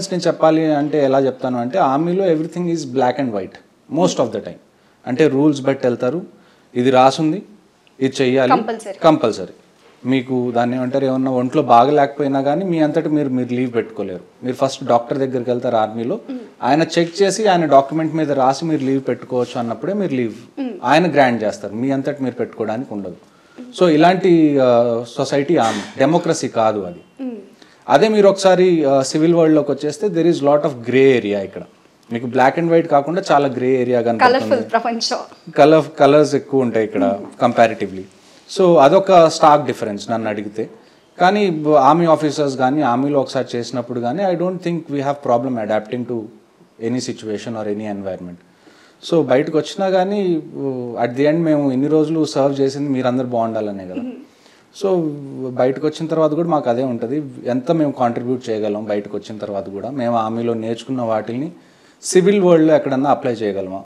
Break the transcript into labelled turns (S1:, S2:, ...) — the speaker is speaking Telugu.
S1: నేను చెప్పాలి అంటే ఎలా చెప్తాను అంటే ఆర్మీలో everything is black and white most of the time. అంటే రూల్స్ బట్టి వెళ్తారు, ఇది రాసుంది, ఇది చెయ్యాలి, కంపల్సరీ. మీకు దాన్ని ఏమంటారు, ఏమన్నా ఒంట్లో బాగలేకపోయినా కానీ మీ అంతటి మీరు లీవ్ పెట్టుకోలేరు. మీరు ఫస్ట్ డాక్టర్ దగ్గరికి వెళ్తారు ఆర్మీలో, ఆయన చెక్ చేసి ఆయన డాక్యుమెంట్ మీద రాసి మీరు లీవ్ పెట్టుకోవచ్చు అన్నప్పుడే మీరు లీవ్ ఆయన గ్రాంట్ చేస్తారు, మీ అంతటి మీరు పెట్టుకోవడానికి ఉండదు. సో ఇలాంటి సొసైటీ ఆర్మీ, డెమోక్రసీ కాదు అది. అదే మీరు ఒకసారి సివిల్ వరల్డ్లోకి వచ్చేస్తే there is lot of grey area. ఇక్కడ మీకు బ్లాక్ అండ్ వైట్ కాకుండా చాలా గ్రే ఏరియా కనపడుతుంది, కలర్స్ ఎక్కువ ఉంటాయి ఇక్కడ కంపారిటివ్లీ. సో అదొక స్టార్క్ డిఫరెన్స్ నన్ను అడిగితే. కానీ ఆర్మీ ఆఫీసర్స్ కానీ ఆర్మీలో ఒకసారి చేసినప్పుడు కానీ I don't think we have problem adapting to any situation or any environment. So బయటకు వచ్చినా కానీ అట్ ది ఎండ్ మేము ఇన్ని రోజులు సర్వ్ చేసింది మీరందరూ బాగుండాలనే కదా. సో బయటకు వచ్చిన తర్వాత కూడా మాకు అదే ఉంటుంది, ఎంత మేము కాంట్రిబ్యూట్ చేయగలం బయటకు వచ్చిన తర్వాత కూడా, మేము ఆర్మీలో నేర్చుకున్న వాటిని సివిల్ వరల్డ్లో ఎక్కడన్నా అప్లై చేయగలమా.